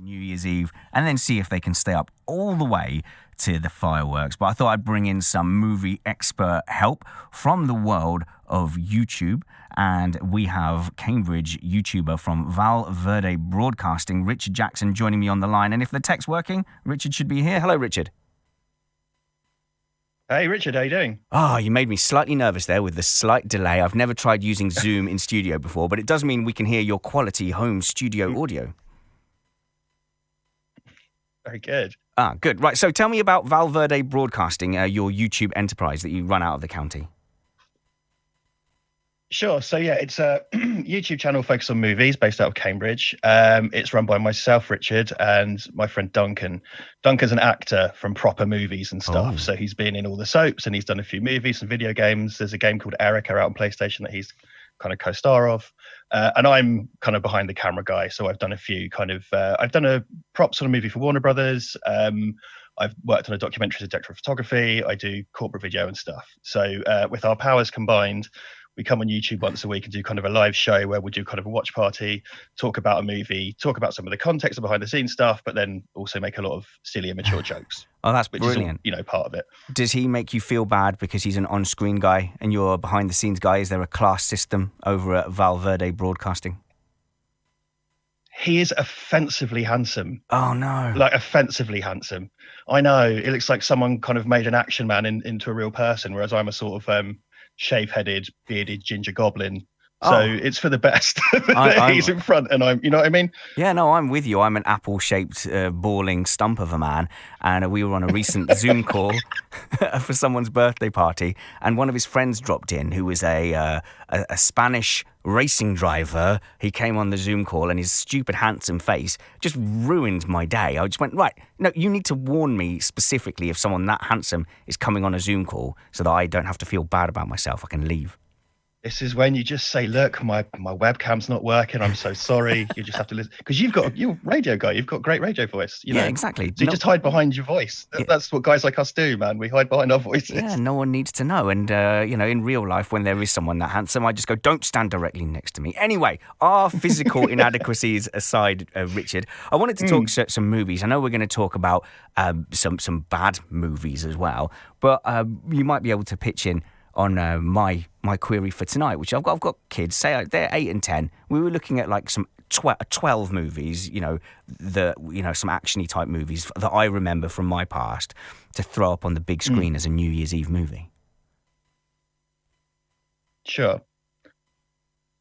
New Year's Eve and then see if they can stay up all the way to the fireworks. But I thought I'd bring in some movie expert help from the world of YouTube. And we have Cambridge YouTuber from Val Verde Broadcasting, Richard Jackson, joining me on the line. And if the tech's working, Richard should be here. Hello, Richard. Hey, Richard, how you doing? Oh, you made me slightly nervous there with the slight delay. I've never tried using Zoom in studio before, but it does mean we can hear your quality home studio audio. Very good. Good. Right, so tell me about Val Verde Broadcasting, your YouTube enterprise that you run out of the county. Sure. So, yeah, it's a YouTube channel focused on movies based out of Cambridge. It's run by myself, Richard, and my friend Duncan. Duncan's an actor from proper movies and stuff. So he's been in all the soaps and he's done a few movies and video games. There's a game called Erica out on PlayStation that he's kind of co-star of. And I'm kind of behind the camera guy. So I've done a few I've done a props on a movie for Warner Brothers. I've worked on a documentary as a director of photography. I do corporate video and stuff. So with our powers combined, we come on YouTube once a week and do kind of a live show where we do kind of a watch party, talk about a movie, talk about some of the context of behind the scenes stuff, but then also make a lot of silly, immature jokes. Oh, that's brilliant. Is all, part of it. Does he make you feel bad because he's an on-screen guy and you're a behind-the-scenes guy? Is there a class system over at Val Verde Broadcasting? He is offensively handsome. Oh, no. Like, offensively handsome. I know. It looks like someone kind of made an action man into a real person, whereas I'm a sort of shave-headed, bearded ginger goblin. So it's for the best that he's in front and I'm, you know what I mean? Yeah, no, I'm with you. I'm an apple-shaped, bawling stump of a man. And we were on a recent Zoom call for someone's birthday party. And one of his friends dropped in who was a Spanish racing driver. He came on the Zoom call and his stupid, handsome face just ruined my day. I just went, right, no, you need to warn me specifically if someone that handsome is coming on a Zoom call so that I don't have to feel bad about myself. I can leave. This is when you just say, look, my webcam's not working. I'm so sorry. You just have to listen. Because you're a radio guy. You've got great radio voice. You know? Yeah, exactly. So you just hide behind your voice. That's what guys like us do, man. We hide behind our voices. Yeah, no one needs to know. And, in real life, when there is someone that handsome, I just go, don't stand directly next to me. Anyway, our physical inadequacies aside, Richard, I wanted to talk some movies. I know we're going to talk about some bad movies as well. But you might be able to pitch in on my query for tonight, which I've got kids, say they're 8 and 10. We were looking at like some 12 movies, some actiony type movies that I remember from my past to throw up on the big screen as a New Year's Eve movie. Sure.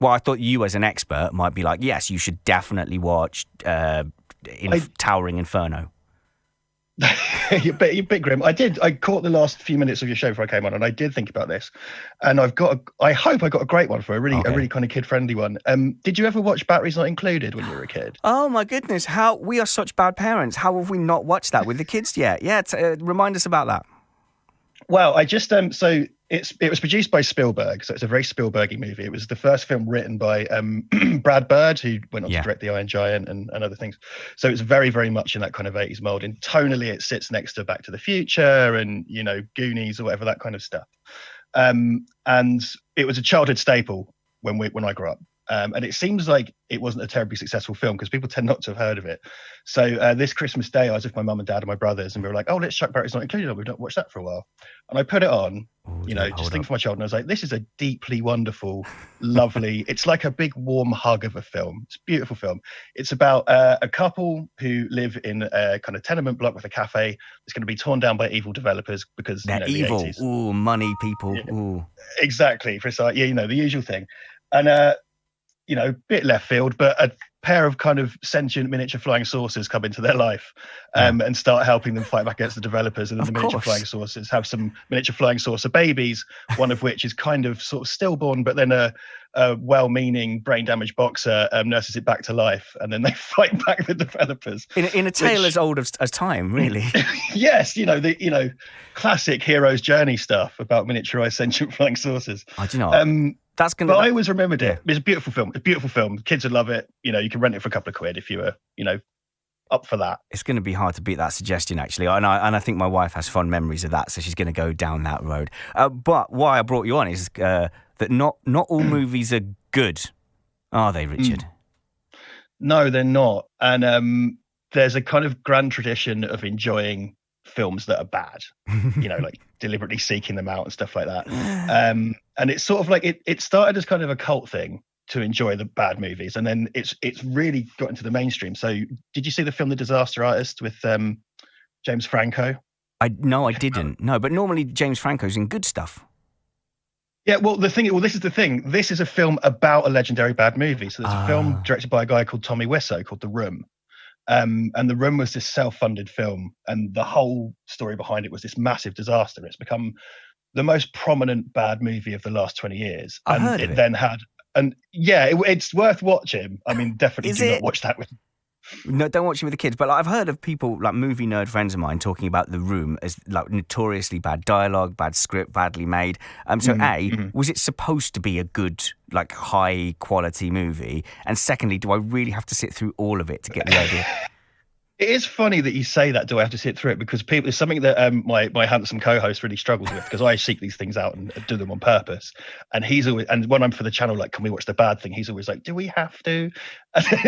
Well, I thought you as an expert might be like, yes, you should definitely watch Towering Inferno. You're a bit grim. I caught the last few minutes of your show before I came on, and I did think about this. And I hope I got a great one for a really kind of kid-friendly one. Did you ever watch Batteries Not Included when you were a kid? Oh my goodness, how we are such bad parents. How have we not watched that with the kids yet? Yeah, remind us about that. Well, I just so it was produced by Spielberg, so it's a very Spielbergy movie. It was the first film written by Brad Bird, who went on to direct The Iron Giant and other things. So it's very, very much in that kind of 80s mold. And tonally, it sits next to Back to the Future and Goonies or whatever, that kind of stuff. And it was a childhood staple when I grew up. And it seems like it wasn't a terribly successful film because people tend not to have heard of it. So this Christmas Day, I was with my mum and dad and my brothers, and we were like, oh, let's chuck Batteries Not Included on. We've not watched that for a while. And I put it on, just think for my child. And I was like, this is a deeply wonderful, lovely, it's like a big warm hug of a film. It's a beautiful film. It's about a couple who live in a kind of tenement block with a cafe that's going to be torn down by evil developers because they're evil. The 80s. Ooh, money people. Yeah. Ooh. Exactly. Precisely. The usual thing. And, bit left field, but a pair of kind of sentient miniature flying saucers come into their life and start helping them fight back against the developers. And then the miniature flying saucers have some miniature flying saucer babies, one of which is kind of sort of stillborn, but then a well-meaning brain-damaged boxer nurses it back to life, and then they fight back the developers. In a tale as old as time, really. Yes, the classic hero's journey stuff about miniaturized sentient flying saucers. I do know. But I always remembered it. It's a beautiful film. It's a beautiful film. Kids would love it. You can rent it for a couple of quid if you were, up for that. It's going to be hard to beat that suggestion, actually. And I think my wife has fond memories of that, so she's going to go down that road. But why I brought you on is that not all movies are good, are they, Richard? No, they're not. And there's a kind of grand tradition of enjoying films that are bad, like deliberately seeking them out and stuff like that. And it's sort of like it started as kind of a cult thing to enjoy the bad movies, and then it's really got into the mainstream. So did you see the film The Disaster Artist with James Franco? I didn't. No, but normally James Franco's in good stuff. Yeah, this is the thing. This is a film about a legendary bad movie. So there's a film directed by a guy called Tommy Wiseau called The Room. And The Room was this self-funded film, and the whole story behind it was this massive disaster. It's become the most prominent bad movie of the last 20 years. I heard of it. Then had, and yeah, it's worth watching. I mean, definitely not watch that with. No, don't watch it with the kids. But I've heard of people, like movie nerd friends of mine, talking about The Room as like notoriously bad dialogue, bad script, badly made. Was it supposed to be a good, like high quality movie? And secondly, do I really have to sit through all of it to get the idea? It is funny that you say that. Do I have to sit through it? Because it's something that my handsome co-host really struggles with, because I seek these things out and do them on purpose. And he's always, and when I'm for the channel, like, can we watch the bad thing? He's always like, do we have to?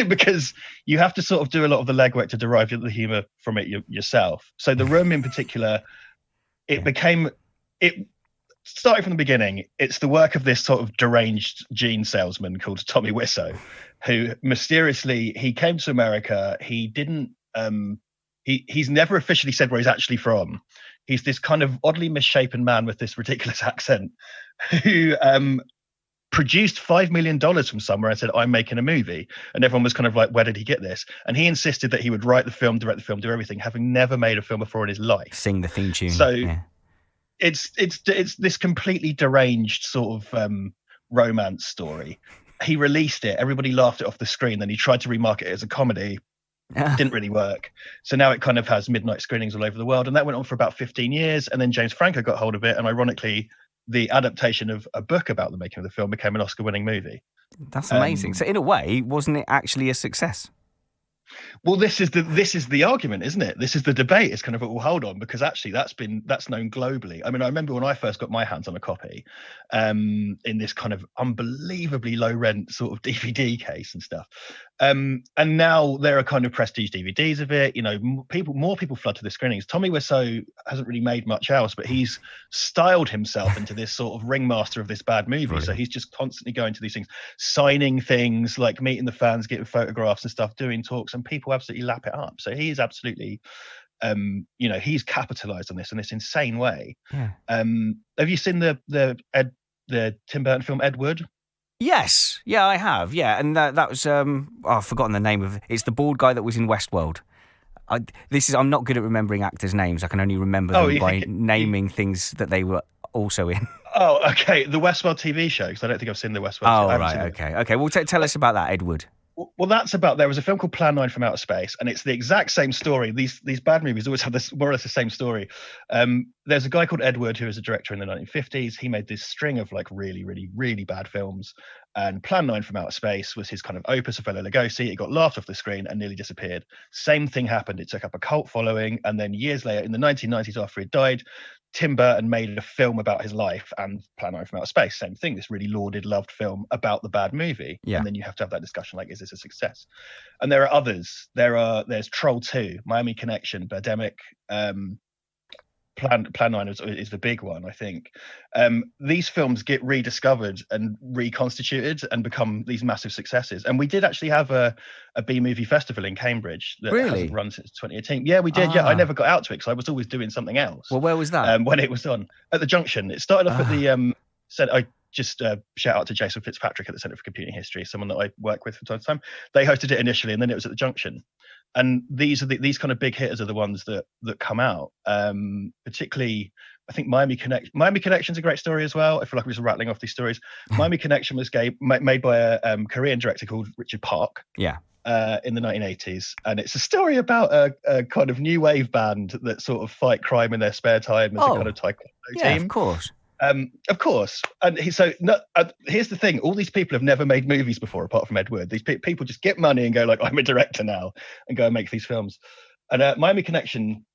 Because you have to sort of do a lot of the legwork to derive the humor from it yourself. So The Room in particular, starting from the beginning, it's the work of this sort of deranged jean salesman called Tommy Wiseau, who mysteriously, he came to America. He didn't, he's never officially said where he's actually from. He's this kind of oddly misshapen man with this ridiculous accent who produced $5 million from somewhere and said, I'm making a movie. And everyone was kind of like, where did he get this? And he insisted that he would write the film, direct the film, do everything, having never made a film before in his life. Sing the theme tune. So it's this completely deranged sort of romance story. He released it. Everybody laughed it off the screen. Then he tried to remarket it as a comedy. Didn't really work. So now it kind of has midnight screenings all over the world. And that went on for about 15 years. And then James Franco got hold of it. And ironically, the adaptation of a book about the making of the film became an Oscar-winning movie. That's amazing. So in a way, wasn't it actually a success? Well, this is the argument, isn't it? This is the debate. It's kind of, well, hold on, because actually that's known globally. I mean, I remember when I first got my hands on a copy, in this kind of unbelievably low rent sort of DVD case and stuff. And now there are kind of prestige DVDs of it. More people flood to the screenings. Tommy Wiseau hasn't really made much else, but he's styled himself into this sort of ringmaster of this bad movie. Brilliant. So he's just constantly going to these things, signing things, like meeting the fans, getting photographs and stuff, doing talks, and people absolutely lap it up. So he is absolutely, he's capitalized on this in this insane way. Yeah. Have you seen the Tim Burton film Ed Wood? Yes, yeah, I have. Yeah, and that was I've forgotten the name of it. It's the bald guy that was in Westworld. I'm not good at remembering actors' names. I can only remember them by naming things that they were also in. Oh, okay. The Westworld TV show, because I don't think I've seen the Westworld. Oh, right. Okay. Well, tell us about that, Ed Wood. Well, that's about, there was a film called Plan 9 from Outer Space, and it's the exact same story. These bad movies always have this more or less the same story. There's a guy called Ed Wood who was a director in the 1950s. He made this string of like really, really, really bad films, and Plan 9 from Outer Space was his kind of opus of Bela Lugosi. It got laughed off the screen and nearly disappeared. Same thing happened. It took up a cult following, and then years later, in the 1990s, after he died, Tim Burton made a film about his life, and Plan 9 from Outer Space, same thing, this really lauded, loved film about the bad movie. Yeah. And then you have to have that discussion, like, is this a success? And there are others. There's Troll 2, Miami Connection, Birdemic, Plan 9 is the big one, I think. These films get rediscovered and reconstituted and become these massive successes. And we did actually have a B-movie festival in Cambridge that hasn't run since 2018. Yeah, we did. Yeah, I never got out to it because I was always doing something else. Well, where was that? When it was on at the Junction. It started off at the I just shout out to Jason Fitzpatrick at the Centre for Computing History, someone that I work with from time to time. They hosted it initially, and then it was at the Junction. And these kind of big hitters are the ones that come out. Particularly, I think Miami Connection. Miami Connection's a great story as well. I feel like we're just rattling off these stories. Miami Connection was made by a Korean director called Richard Park. Yeah. In the 1980s, and it's a story about a kind of new wave band that sort of fight crime in their spare time as a kind of taekwondo team. Yeah, of course. Of course. And here's the thing. All these people have never made movies before, apart from Ed Wood. These people just get money and go like, I'm a director now, and go and make these films. And Miami Connection,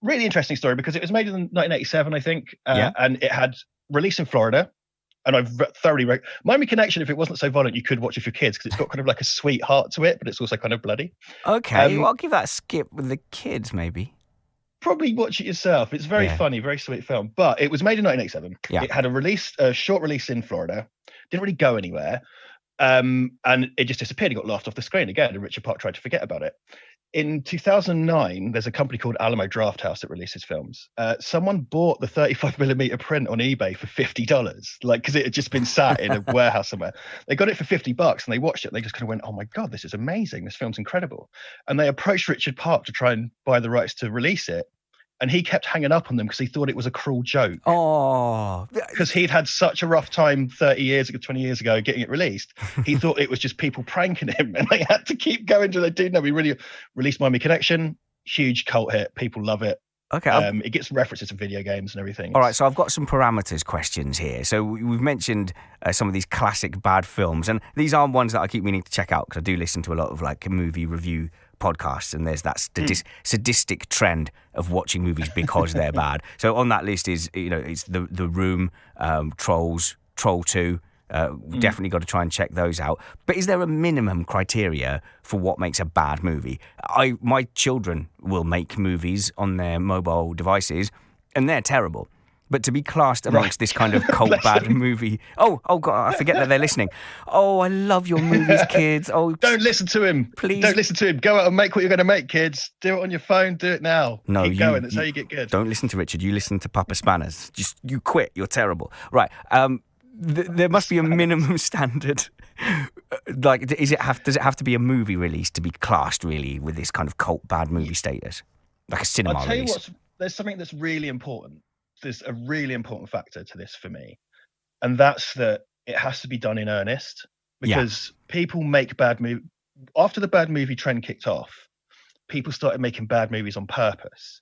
really interesting story because it was made in 1987, I think. And it had released in Florida. And I've thoroughly Miami Connection, if it wasn't so violent, you could watch with your kids, because it's got kind of like a sweet heart to it, but it's also kind of bloody. Okay, well, I'll give that a skip with the kids, maybe. Probably watch it yourself. It's very funny, very sweet film. But it was made in 1987. Yeah. It had a short release in Florida. Didn't really go anywhere. And it just disappeared. It got laughed off the screen again, and Richard Park tried to forget about it. In 2009, there's a company called Alamo Drafthouse that releases films. Someone bought the 35mm print on eBay for $50, like, because it had just been sat in a warehouse somewhere. They got it for $50 and they watched it. And they just kind of went, "Oh my God, this is amazing. This film's incredible." And they approached Richard Park to try and buy the rights to release it. And he kept hanging up on them because he thought it was a cruel joke. Oh, because he'd had such a rough time 20 years ago getting it released. He thought it was just people pranking him, and they had to keep going till they do. No, we really released Miami Connection, huge cult hit. People love it. Okay. It gets references to video games and everything. All right, so I've got some parameters questions here. So we've mentioned some of these classic bad films, and these are ones that I keep meaning to check out, because I do listen to a lot of like movie review podcasts, and there's that sadistic trend of watching movies because they're bad. So on that list is, it's the Room, Trolls, Troll 2. Definitely got to try and check those out. But is there a minimum criteria for what makes a bad movie? My children will make movies on their mobile devices, and they're terrible. But to be classed amongst this kind of cult bad movie... Oh, God, I forget that they're listening. Oh, I love your movies, kids. Oh, don't listen to him. Please. Don't listen to him. Go out and make what you're going to make, kids. Do it on your phone. Do it now. No, Keep going. That's how you get good. Don't listen to Richard. You listen to Papa Spanners. You quit. You're terrible. Right. There must be a minimum standard. Like, does it have to be a movie release to be classed really with this kind of cult bad movie status? Like a cinema I'll tell release. you what, there's something that's really important. There's a really important factor to this for me, and that's that it has to be done in earnest, because people make bad movies. After the bad movie trend kicked off, people started making bad movies on purpose,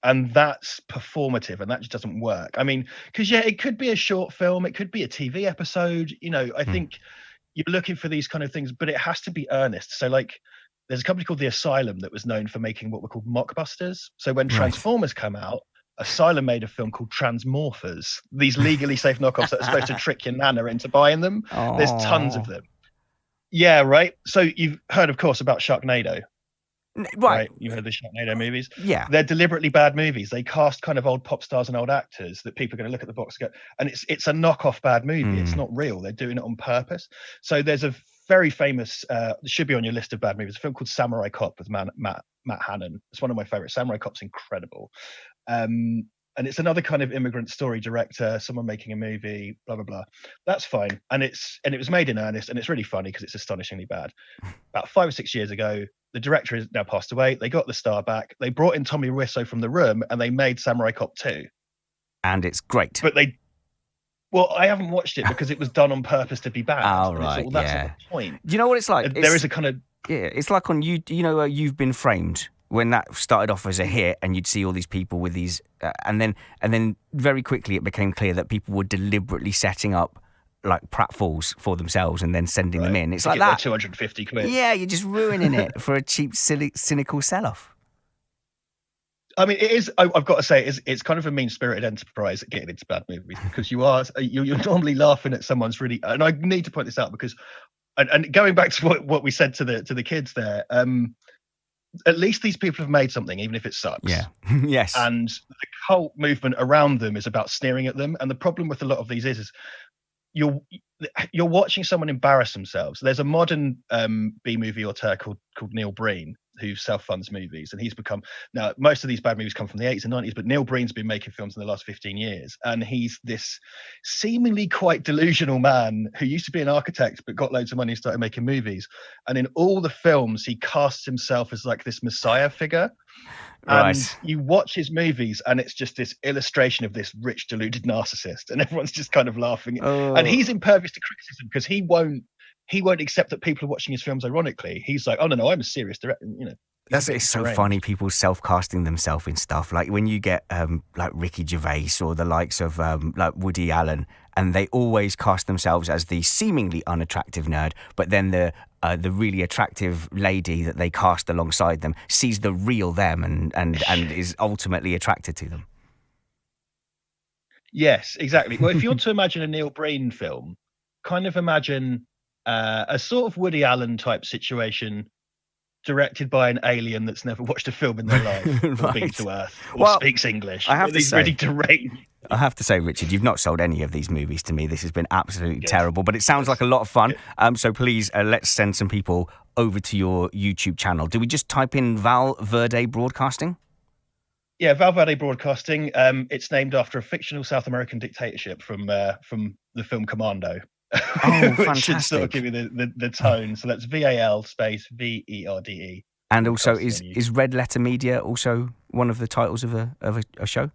and that's performative, and that just doesn't work. I mean, because it could be a short film, it could be a TV episode. I think you're looking for these kind of things, but it has to be earnest. So like, there's a company called The Asylum that was known for making what were called mockbusters. So when Transformers come out, Asylum made a film called Transmorphers, these legally safe knockoffs that are supposed to trick your nana into buying them. Aww. There's tons of them. Yeah, right? So you've heard, of course, about Sharknado. Right. You heard the Sharknado movies? Yeah. They're deliberately bad movies. They cast kind of old pop stars and old actors that people are going to look at the box and go, and it's a knockoff bad movie. It's not real. They're doing it on purpose. So there's a very famous, should be on your list of bad movies, a film called Samurai Cop with Matt Hannon. It's one of my favorites. Samurai Cop's incredible. And it's another kind of immigrant story director, someone making a movie, blah, blah, blah. That's fine. And it was made in earnest, and it's really funny because it's astonishingly bad. About 5 or 6 years ago, the director has now passed away. They got the star back. They brought in Tommy Wiseau from The Room, and they made Samurai Cop 2. And it's great. But I haven't watched it because it was done on purpose to be bad. Oh, right, that's not the point. Do you know what it's like? There is a kind of... Yeah, it's like on You've Been Framed, when that started off as a hit, and you'd see all these people with these, and then very quickly it became clear that people were deliberately setting up like pratfalls for themselves and then sending them in. It's like that. 250 quid. Yeah, you're just ruining it for a cheap, silly, cynical sell-off. I mean, it is. I've got to say, it's kind of a mean-spirited enterprise at getting into bad movies, because you're normally laughing at someone's really. And I need to point this out because, and going back to what we said to the kids there. At least these people have made something, even if it sucks. Yeah. Yes. And the cult movement around them is about sneering at them. And the problem with a lot of these is you're watching someone embarrass themselves. There's a modern B-movie auteur called Neil Breen, who self-funds movies, and he's become, now most of these bad movies come from the 80s and 90s, but Neil Breen's been making films in the last 15 years, and he's this seemingly quite delusional man who used to be an architect but got loads of money and started making movies, and in all the films he casts himself as like this messiah figure. Right. And you watch his movies and it's just this illustration of this rich deluded narcissist, and everyone's just kind of laughing. And he's impervious to criticism because he won't accept that people are watching his films ironically. He's like, oh no, I'm a serious director. It's so funny, people self-casting themselves in stuff. Like when you get like Ricky Gervais or the likes of like Woody Allen, and they always cast themselves as the seemingly unattractive nerd, but then the really attractive lady that they cast alongside them sees the real them and is ultimately attracted to them. Yes, exactly. Well, if you want to imagine a Neil Breen film, kind of imagine a sort of Woody Allen type situation, directed by an alien that's never watched a film in their life, or been to Earth, or speaks English. I have to say, really deranged. I have to say, Richard, you've not sold any of these movies to me. This has been absolutely terrible, but it sounds like a lot of fun. So please, let's send some people over to your YouTube channel. Do we just type in Val Verde Broadcasting? Yeah, Val Verde Broadcasting. It's named after a fictional South American dictatorship from the film Commando. Oh, which should sort of fantastic. give you the tone. So that's VAL space VERDE. And also, is Red Letter Media also one of the titles of a show?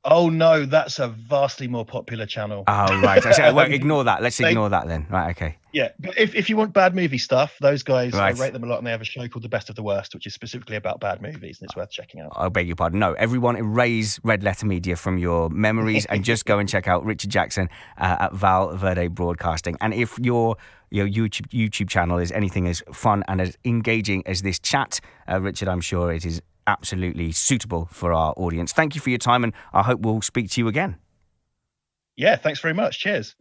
Oh no, that's a vastly more popular channel. Oh right, well, ignore that. Let's ignore that then. Right, okay. Yeah, but if you want bad movie stuff, those guys, Right. I rate them a lot, and they have a show called The Best of the Worst, which is specifically about bad movies, and it's worth checking out. I beg your pardon. No, everyone erase Red Letter Media from your memories and just go and check out Richard Jackson at Val Verde Broadcasting. And if your YouTube channel is anything as fun and as engaging as this chat, Richard, I'm sure it is absolutely suitable for our audience. Thank you for your time, and I hope we'll speak to you again. Yeah, thanks very much. Cheers.